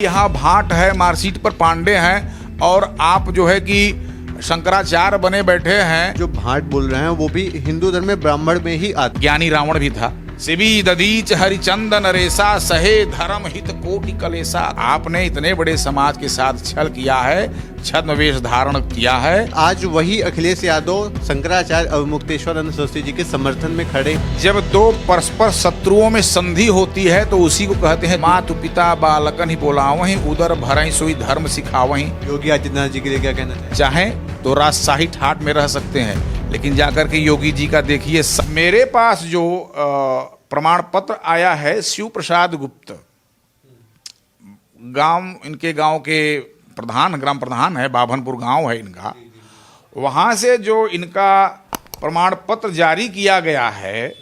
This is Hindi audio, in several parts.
यहाँ भाट है, मार्कशीट पर पांडे हैं और आप जो है कि शंकराचार्य बने बैठे हैं। जो भाट बोल रहे हैं वो भी हिंदू धर्म में ब्राह्मण में ही आते। ज्ञानी रावण भी था। शिवी ददीच हरिचंदन रेसा सहे धर्म हित कोटि कलेसा। आपने इतने बड़े समाज के साथ छल किया है, छद्मवेश धारण किया है। आज वही अखिलेश यादव शंकराचार्य अवमुक्तेश्वरानंद सरस्वती जी के समर्थन में खड़े। जब दो परस्पर शत्रुओं में संधि होती है तो उसी को कहते हैं मातु पिता बालकन ही बोलावहीं उदर भरहीं सोई धर्म सिखावहीं। योगी आदित्यनाथ जी के लिए क्या कहना है? चाहे तो राजशाही ठाट में रह सकते हैं, लेकिन जाकर के योगी जी का देखिए। मेरे पास जो प्रमाण पत्र आया है, शिव प्रसाद गुप्त इनके गांव के प्रधान, ग्राम प्रधान है, बाभनपुर गांव है इनका। वहां से जो इनका प्रमाण पत्र जारी किया गया है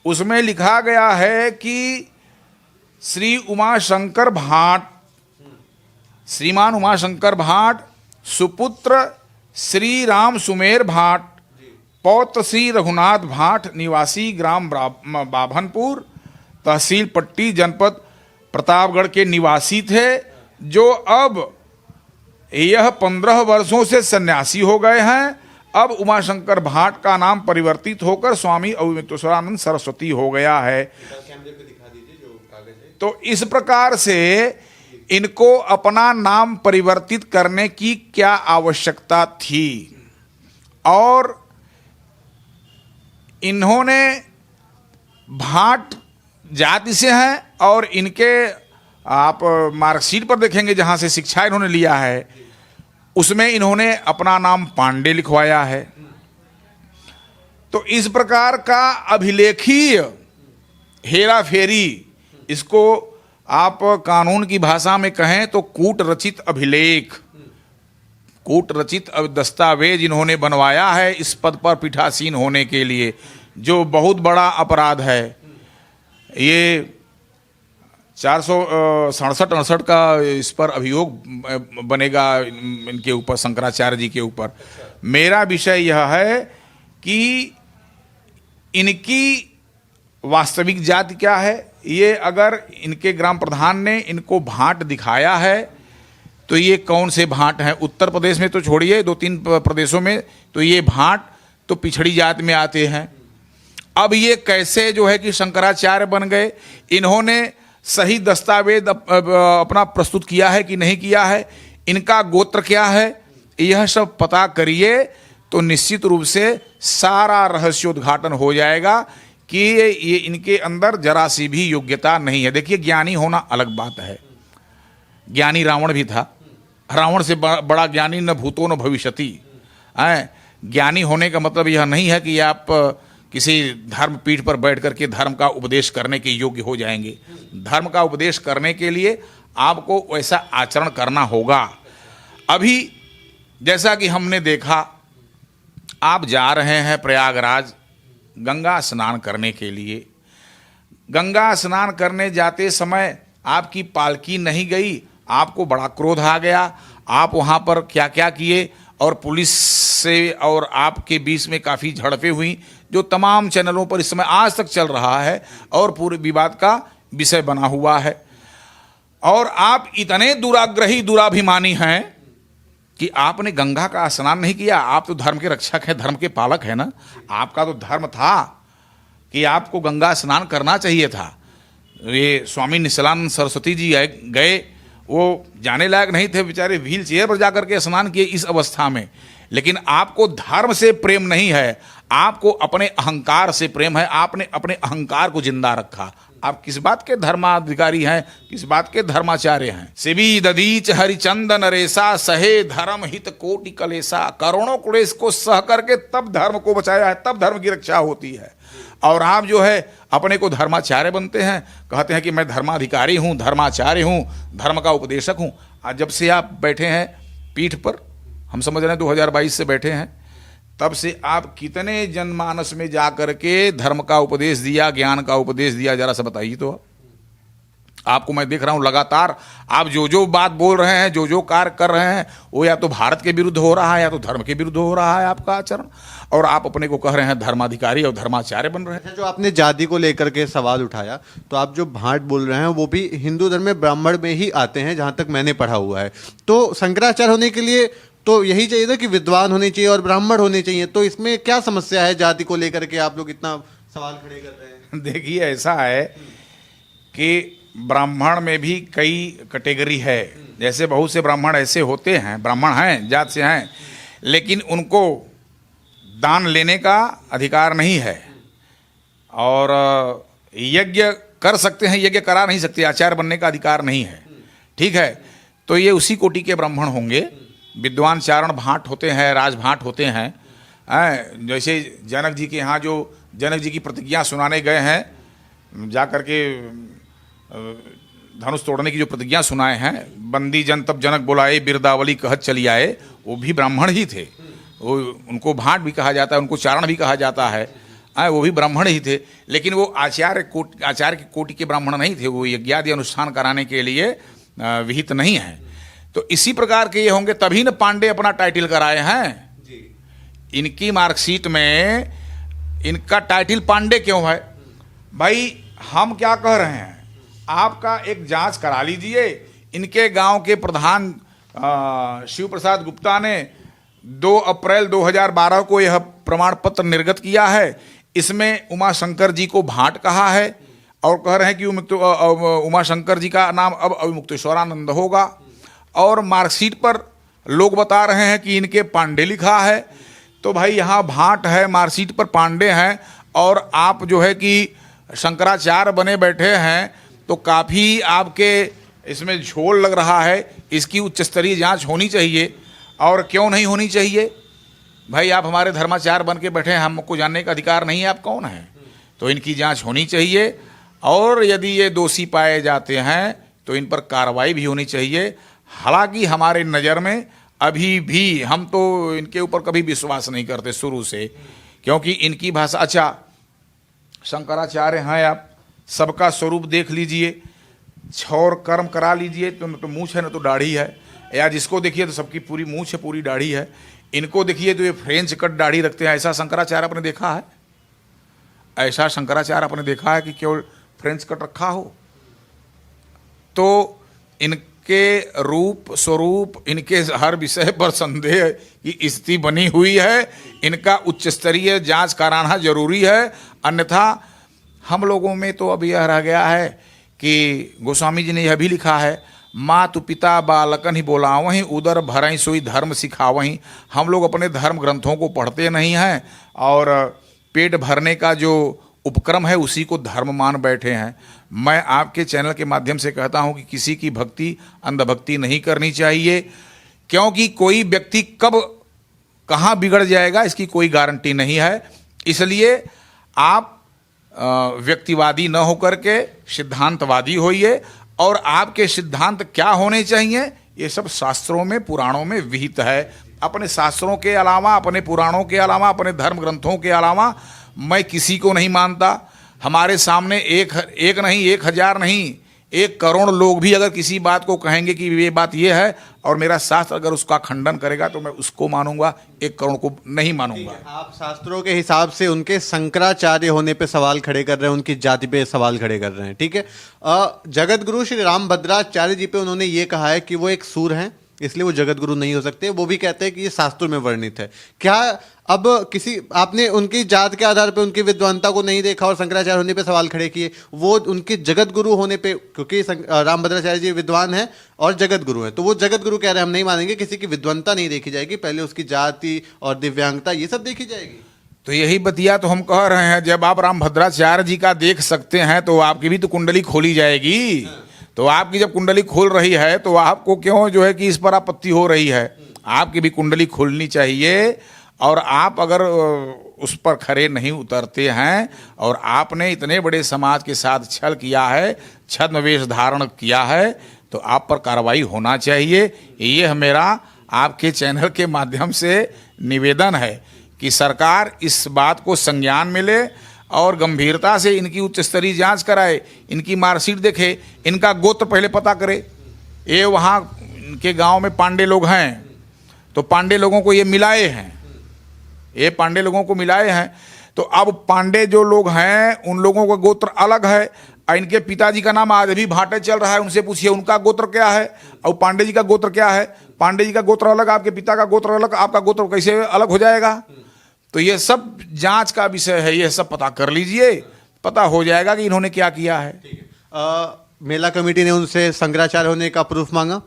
उसमें लिखा गया है कि श्री उमाशंकर भाट, श्रीमान उमाशंकर भाट, सुपुत्र श्री राम सुमेर भाट, पौत्र श्री रघुनाथ भाट, निवासी ग्राम बाभनपुर, तहसील पट्टी, जनपद प्रतापगढ़ के निवासी थे, जो अब यह 15 वर्षों से सन्यासी हो गए हैं। अब उमाशंकर भाट का नाम परिवर्तित होकर स्वामी अवमुक्तेश्वरानंद सरस्वती हो गया है। तो इस प्रकार से इनको अपना नाम परिवर्तित करने की क्या आवश्यकता थी? और इन्होंने भाट जाति से हैं और इनके आप मार्कशीट पर देखेंगे जहां से शिक्षा इन्होंने लिया है उसमें इन्होंने अपना नाम पांडे लिखवाया है। तो इस प्रकार का अभिलेखीय हेरा फेरी, इसको आप कानून की भाषा में कहें तो कूट रचित अभिलेख, कूट रचित दस्तावेज इन्हों67 बनवाया है इस पद पर पीठासीन होने के लिए, जो बहुत बड़ा अपराध है। ये 467-68 का इस पर अभियोग बनेगा इनके ऊपर, शंकराचार्य जी के ऊपर। मेरा विषय यह है कि इनकी वास्तविक जाति क्या है। ये अगर इनके ग्राम प्रधान ने इनको भाट दिखाया है तो ये कौन से भाट हैं? उत्तर प्रदेश में तो छोड़िए, 2-3 प्रदेशों में तो ये भाट तो पिछड़ी जात में आते हैं। अब ये कैसे जो है कि शंकराचार्य बन गए? इन्होंने सही दस्तावेज अपना प्रस्तुत किया है कि नहीं किया है? इनका गोत्र क्या है? यह सब पता करिए तो निश्चित रूप से सारा रहस्योद्घाटन हो जाएगा कि ये इनके अंदर जरा सी भी योग्यता नहीं है। देखिए, ज्ञानी होना अलग बात है। ज्ञानी रावण भी था। रावण से बड़ा ज्ञानी न भूतो न भविष्यति। ज्ञानी होने का मतलब यह नहीं है कि आप किसी धर्म पीठ पर बैठ करके धर्म का उपदेश करने के योग्य हो जाएंगे। धर्म का उपदेश करने के लिए आपको वैसा आचरण करना होगा। अभी जैसा कि हमने देखा, आप जा रहे हैं प्रयागराज गंगा स्नान करने के लिए। गंगा स्नान करने जाते समय आपकी पालकी नहीं गई, आपको बड़ा क्रोध आ गया। आप वहाँ पर क्या क्या किए और पुलिस से और आपके बीच में काफ़ी झड़पें हुई, जो तमाम चैनलों पर इस समय आज तक चल रहा है और पूरे विवाद का विषय बना हुआ है। और आप इतने दुराग्रही, दुराभिमानी हैं कि आपने गंगा का स्नान नहीं किया। आप तो धर्म के रक्षक हैं, धर्म के पालक हैं ना। आपका तो धर्म था कि आपको गंगा स्नान करना चाहिए था। ये स्वामी निशिलानंद सरस्वती जी गए, वो जाने लायक नहीं थे बेचारे, व्हील चेयर पर जाकर के स्नान किए इस अवस्था में। लेकिन आपको धर्म से प्रेम नहीं है, आपको अपने अहंकार से प्रेम है। आपने अपने अहंकार को जिंदा रखा। आप किस बात के धर्माधिकारी हैं, किस बात के धर्माचार्य हैं? शिवी ददीच हरिचंदन रेसा सहे धर्म हित कोटि कलेसा। करोड़ों क्लेश को सह करके तब धर्म को बचाया है, तब धर्म की रक्षा होती है। और आप जो है अपने को धर्माचार्य बनते हैं, कहते हैं कि मैं धर्माधिकारी हूँ, धर्माचार्य हूँ, धर्म का उपदेशक हूँ। आज जब से आप बैठे हैं पीठ पर, हम समझ रहे हैं 2022 से बैठे हैं, तब से आप कितने जनमानस में जा कर के धर्म का उपदेश दिया, ज्ञान का उपदेश दिया, जरा सा बताइए तो आपको मैं देख रहा हूं लगातार आप जो जो बात बोल रहे हैं, जो जो कार्य कर रहे हैं, वो या तो भारत के विरुद्ध हो रहा है या तो धर्म के विरुद्ध हो रहा है आपका आचरण, और आप अपने को कह रहे हैं धर्माधिकारी और धर्माचार्य बन रहे हैं। अच्छा, जो आपने जाति को लेकर के सवाल उठाया, तो आप जो भाट बोल रहे हैं वो भी हिंदू धर्म में ब्राह्मण में ही आते हैं, जहां तक मैंने पढ़ा हुआ है। तो शंकराचार्य होने के लिए तो यही चाहिए था कि विद्वान होने चाहिए और ब्राह्मण होने चाहिए, तो इसमें क्या समस्या है जाति को लेकर के आप लोग इतना सवाल खड़े कर रहे हैं? देखिए, ऐसा है कि ब्राह्मण में भी कई कैटेगरी है। जैसे बहुत से ब्राह्मण ऐसे होते हैं, ब्राह्मण हैं, जात से हैं, लेकिन उनको दान लेने का अधिकार नहीं है, और यज्ञ कर सकते हैं, यज्ञ करा नहीं सकते, आचार्य बनने का अधिकार नहीं है। ठीक है, तो ये उसी कोटि के ब्राह्मण होंगे। विद्वान चारण भाट होते हैं, राजभाट होते हैं। जैसे जनक जी के यहाँ जो जनक जी की प्रतिज्ञा सुनाने गए हैं, जा कर के धनुष तोड़ने की जो प्रतिज्ञा सुनाए हैं, बंदी जन तब जनक बुलाए, बिरदावली कहत चली आए, वो भी ब्राह्मण ही थे। वो उनको भाट भी कहा जाता है, उनको चारण भी कहा जाता है, वो भी ब्राह्मण ही थे। लेकिन वो आचार्य की कोटि के ब्राह्मण नहीं थे, वो यज्ञादि अनुष्ठान कराने के लिए विहित नहीं है। तो इसी प्रकार के ये होंगे, तभी न पांडे अपना टाइटल कराए हैं। इनकी मार्कशीट में इनका टाइटल पांडे क्यों है? भाई हम क्या कह रहे हैं, आपका एक जांच करा लीजिए। इनके गांव के प्रधान शिव प्रसाद गुप्ता ने 2 अप्रैल 2012 को यह प्रमाण पत्र निर्गत किया है। इसमें उमाशंकर जी को भाट कहा है और कह रहे हैं कि उमाशंकर जी का नाम अब अविमुक्तेश्वरानंद होगा, और मार्कशीट पर लोग बता रहे हैं कि इनके पांडे लिखा है। तो भाई यहाँ भाट है, मार्कशीट पर पांडे हैं, और आप जो है कि शंकराचार्य बने बैठे हैं, तो काफ़ी आपके इसमें झोल लग रहा है। इसकी उच्च स्तरीय जांच होनी चाहिए। और क्यों नहीं होनी चाहिए भाई? आप हमारे धर्माचार्य बन के बैठे हैं, हमको जानने का अधिकार नहीं है आप कौन हैं? तो इनकी जांच होनी चाहिए, और यदि ये दोषी पाए जाते हैं तो इन पर कार्रवाई भी होनी चाहिए। हालांकि हमारे नज़र में अभी भी हम तो इनके ऊपर कभी विश्वास नहीं करते शुरू से, क्योंकि इनकी भाषा, अच्छा शंकराचार्य हैं आप, सबका स्वरूप देख लीजिए, छौर कर्म करा लीजिए, तो न तो मूछ है न तो दाढ़ी है, या जिसको देखिए तो सबकी पूरी मूछ है, पूरी दाढ़ी है। इनको देखिए तो ये फ्रेंच कट दाढ़ी रखते हैं। ऐसा शंकराचार्य आपने देखा है? ऐसा शंकराचार्य आपने देखा है कि केवल फ्रेंच कट रखा हो? तो इनके रूप स्वरूप, इनके हर विषय पर संदेह की स्थिति बनी हुई है। इनका उच्च स्तरीय जांच कराना जरूरी है, अन्यथा हम लोगों में तो अब यह रह गया है कि गोस्वामी जी ने यह भी लिखा है, मातु पिता बालकन ही बोलावहीं, उदर भरई सोई धर्म सिखावहीं। हम लोग अपने धर्म ग्रंथों को पढ़ते नहीं हैं, और पेट भरने का जो उपक्रम है उसी को धर्म मान बैठे हैं। मैं आपके चैनल के माध्यम से कहता हूं कि किसी की भक्ति अंधभक्ति नहीं करनी चाहिए, क्योंकि कोई व्यक्ति कब कहाँ बिगड़ जाएगा इसकी कोई गारंटी नहीं है। इसलिए आप व्यक्तिवादी न होकर के सिद्धांतवादी होइए, और आपके सिद्धांत क्या होने चाहिए ये सब शास्त्रों में, पुराणों में विहित है। अपने शास्त्रों के अलावा, अपने पुराणों के अलावा, अपने धर्म ग्रंथों के अलावा मैं किसी को नहीं मानता। हमारे सामने एक नहीं, 1000 नहीं, 1 करोड़ लोग भी अगर किसी बात को कहेंगे कि ये बात ये है, और मेरा शास्त्र अगर उसका खंडन करेगा तो मैं उसको मानूंगा, 1 करोड़ को नहीं मानूंगा। आप शास्त्रों के हिसाब से उनके शंकराचार्य होने पे सवाल खड़े कर रहे हैं, उनकी जाति पे सवाल खड़े कर रहे हैं, ठीक है। जगत गुरु श्री रामभद्राचार्य जी पे उन्होंने ये कहा है कि वो एक सूर हैं, इसलिए वो जगत गुरु नहीं हो सकते। वो भी कहते हैं कि ये शास्त्रों में वर्णित है। क्या अब किसी आपने उनकी जात के आधार पे उनकी विद्वानता को नहीं देखा और शंकराचार्य होने पे सवाल खड़े किए? वो उनके जगत गुरु होने पे, क्योंकि रामभद्राचार्य जी विद्वान हैं और जगत गुरु हैं, तो वो जगत गुरु कह रहे हैं हम नहीं मानेंगे, किसी की विद्वानता नहीं देखी जाएगी, पहले उसकी जाति और दिव्यांगता ये सब देखी जाएगी। तो यही बतिया तो हम कह रहे हैं, जब आप रामभद्राचार्य जी का देख सकते हैं तो आपकी भी तो कुंडली खोली जाएगी। तो आपकी जब कुंडली खोल रही है तो आपको क्यों जो है कि इस पर आपत्ति हो रही है? आपकी भी कुंडली खोलनी चाहिए। और आप अगर उस पर खरे नहीं उतरते हैं, और आपने इतने बड़े समाज के साथ छल किया है, छद्म वेश धारण किया है, तो आप पर कार्रवाई होना चाहिए। ये मेरा आपके चैनल के माध्यम से निवेदन है कि सरकार इस बात को संज्ञान में ले और गंभीरता से इनकी उच्च स्तरीय जांच कराए, इनकी मार्कशीट देखे, इनका गोत्र पहले पता करे। ये वहाँ के गांव में पांडे लोग हैं, तो पांडे लोगों को ये मिलाए हैं, ये पांडे लोगों को मिलाए हैं। तो अब पांडे जो लोग हैं उन लोगों का गोत्र अलग है, और इनके पिताजी का नाम आज भी भाटे चल रहा है। उनसे पूछिए उनका गोत्र क्या है और पांडे जी का गोत्र क्या है। पांडे जी का गोत्र अलग, आपके पिता का गोत्र अलग, आपका गोत्र कैसे अलग हो जाएगा? तो ये सब जांच का विषय है, ये सब पता कर लीजिए, पता हो जाएगा कि इन्होंने क्या किया है। मेला कमेटी ने उनसे शंकराचार्य होने का प्रूफ मांगा,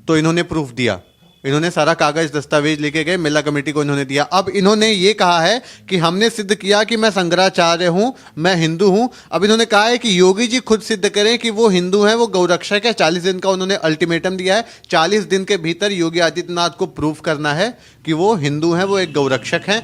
तो इन्होंने प्रूफ दिया। इन्होंने सारा कागज दस्तावेज लेके गए, मेला कमेटी को इन्होंने दिया। अब इन्होंने ये कहा है कि हमने सिद्ध किया कि मैं शंकराचार्य हूं, मैं हिंदू हूं। अब इन्होंने कहा है कि योगी जी खुद सिद्ध करें कि वो हिंदू हैं, वो गौरक्षक है। 40 दिन का उन्होंने अल्टीमेटम दिया है। 40 दिन के भीतर योगी आदित्यनाथ को प्रूफ करना है कि वो हिंदू हैं, वो एक गौरक्षक हैं।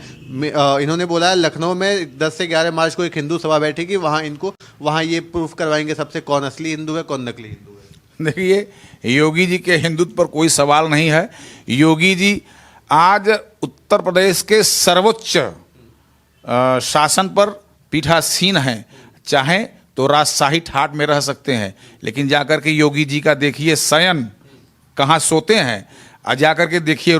इन्होंने बोला है लखनऊ में 10 से 11 मार्च को एक हिंदू सभा बैठेगी, वहाँ ये प्रूफ करवाएंगे सबसे कौन असली हिंदू है, कौन नकली हिंदू है। देखिए, योगी जी के हिंदुत्व पर कोई सवाल नहीं है। योगी जी आज उत्तर प्रदेश के सर्वोच्च शासन पर पीठासीन हैं। चाहें तो राजशाही ठाट में रह सकते हैं, लेकिन जाकर के योगी जी का देखिए शयन, कहाँ सोते हैं, और जाकर के देखिए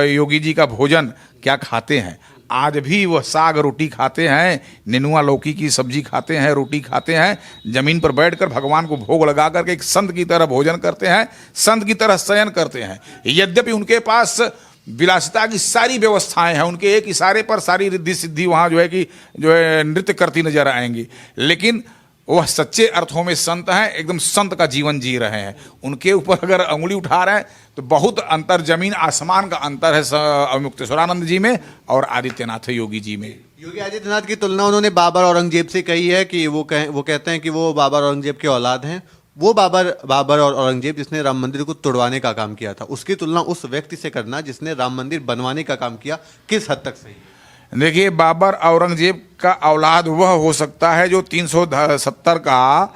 योगी जी का भोजन क्या खाते हैं। आज भी वह साग रोटी खाते हैं, नेनुआ लौकी की सब्जी खाते हैं, रोटी खाते हैं, जमीन पर बैठकर भगवान को भोग लगा करके एक संत की तरह भोजन करते हैं, संत की तरह शयन करते हैं। यद्यपि उनके पास विलासिता की सारी व्यवस्थाएं हैं, उनके एक इशारे पर सारी रिद्धि सिद्धि वहाँ जो है नृत्य करती नजर आएंगी, लेकिन वह सच्चे अर्थों में संत हैं, एकदम संत का जीवन जी रहे हैं। उनके ऊपर अगर अंगुली उठा रहे हैं तो बहुत अंतर, जमीन आसमान का अंतर है मुक्तेश्वरानंद जी में और आदित्यनाथ योगी जी में। योगी आदित्यनाथ की तुलना उन्होंने बाबर औरंगजेब से कही है कि वो कहते हैं कि वो बाबर औरंगजेब के औलाद हैं। वो बाबर और औरंगजेब जिसने राम मंदिर को तोड़वाने का काम किया था, उसकी तुलना उस व्यक्ति से करना जिसने राम मंदिर बनवाने का काम किया, किस हद तक सही है? देखिए, बाबर औरंगजेब का औलाद वह हो सकता है जो 370 का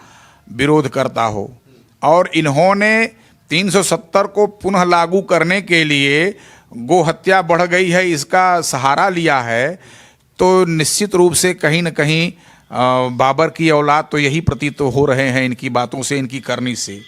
विरोध करता हो, और इन्होंने 370 को पुनः लागू करने के लिए गो हत्या बढ़ गई है इसका सहारा लिया है। तो निश्चित रूप से कहीं न कहीं बाबर की औलाद तो यही प्रतीत हो रहे हैं इनकी बातों से, इनकी करनी से।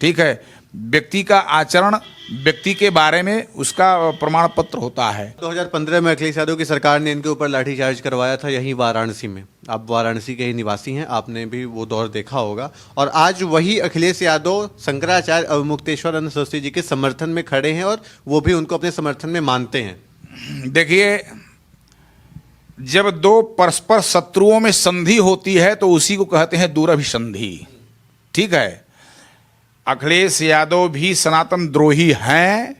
ठीक है, व्यक्ति का आचरण व्यक्ति के बारे में उसका प्रमाण पत्र होता है। 2015 में अखिलेश यादव की सरकार ने इनके ऊपर लाठीचार्ज करवाया था, यहीं वाराणसी में। आप वाराणसी के ही निवासी हैं, आपने भी वो दौर देखा होगा। और आज वही अखिलेश यादव शंकराचार्य अवमुक्तेश्वरानंद सरस्वती जी के समर्थन में खड़े हैं, और वो भी उनको अपने समर्थन में मानते हैं। देखिए, जब दो परस्पर शत्रुओं में संधि होती है तो उसी को कहते हैं दुरभिसंधि। ठीक है, अखिलेश यादव भी सनातन द्रोही हैं,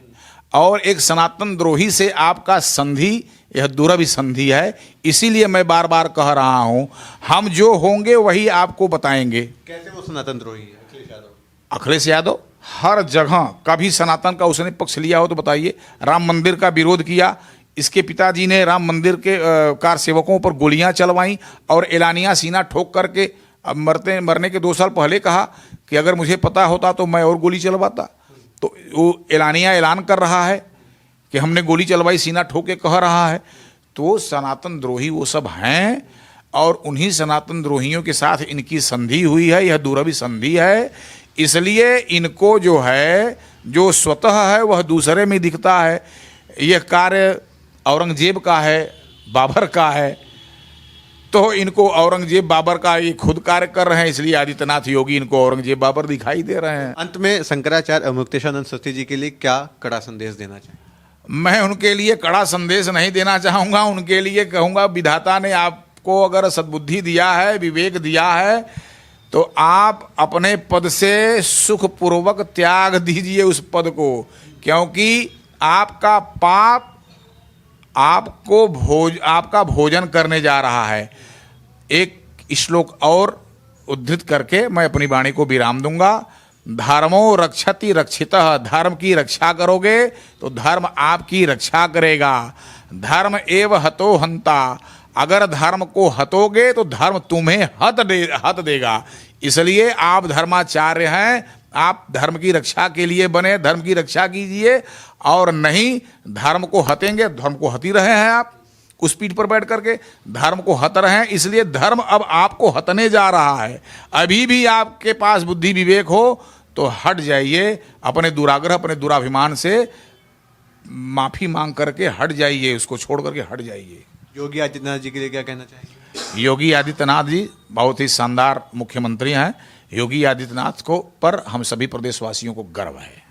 और एक सनातन द्रोही से आपका संधि यह दुरभिसंधि है। इसीलिए मैं बार बार कह रहा हूं, हम जो होंगे वही आपको बताएंगे। कैसे वो सनातन द्रोही है अखिलेश यादव? अखिलेश यादव हर जगह कभी सनातन का उसने पक्ष लिया हो तो बताइए। राम मंदिर का विरोध किया, इसके पिताजी ने राम मंदिर के कार सेवकों पर गोलियां चलवाई, और एलानिया सीना ठोक करके अब मरने के 2 साल पहले कहा कि अगर मुझे पता होता तो मैं और गोली चलवाता। तो वो एलानिया ऐलान कर रहा है कि हमने गोली चलवाई, सीना ठोक के कह रहा है। तो सनातन द्रोही वो सब हैं, और उन्हीं सनातन द्रोहियों के साथ इनकी संधि हुई है, यह दुरभिसंधि है। इसलिए इनको जो है, जो स्वतः है वह दूसरे में दिखता है। यह कार्य औरंगजेब का है, बाबर का है, तो इनको औरंगजेब बाबर का ये खुद कार्य कर रहे हैं, इसलिए आदित्यनाथ योगी इनको औरंगजेब बाबर दिखाई दे रहे हैं। अंत में शंकराचार्य अवमुक्तेश्वरानंद सरस्वती जी के लिए क्या कड़ा संदेश देना चाहिए? मैं उनके लिए कड़ा संदेश नहीं देना चाहूँगा। उनके लिए कहूँगा, विधाता ने आपको अगर सद्बुद्धि दिया है, विवेक दिया है, तो आप अपने पद से सुखपूर्वक त्याग दीजिए उस पद को, क्योंकि आपका पाप आपका भोजन करने जा रहा है। एक श्लोक और उद्धृत करके मैं अपनी वाणी को विराम दूंगा। धर्मो रक्षति रक्षितः, धर्म की रक्षा करोगे तो धर्म आपकी रक्षा करेगा। धर्म एव हतो हंता, अगर धर्म को हतोगे तो धर्म तुम्हें हत देगा। इसलिए आप धर्माचार्य हैं, आप धर्म की रक्षा के लिए बने, धर्म की रक्षा कीजिए, और नहीं धर्म को हतेंगे, धर्म को हती रहे हैं आप। उस पीठ पर बैठ करके धर्म को हत रहे हैं, इसलिए धर्म अब आपको हतने जा रहा है। अभी भी आपके पास बुद्धि विवेक हो तो हट जाइए, अपने दुराग्रह अपने दुराभिमान से माफी मांग करके हट जाइए, उसको छोड़ करके हट जाइए। योगी आदित्यनाथ जी के लिए क्या कहना चाहेंगे? योगी आदित्यनाथ जी बहुत ही शानदार मुख्यमंत्री हैं। योगी आदित्यनाथ को पर हम सभी प्रदेशवासियों को गर्व है।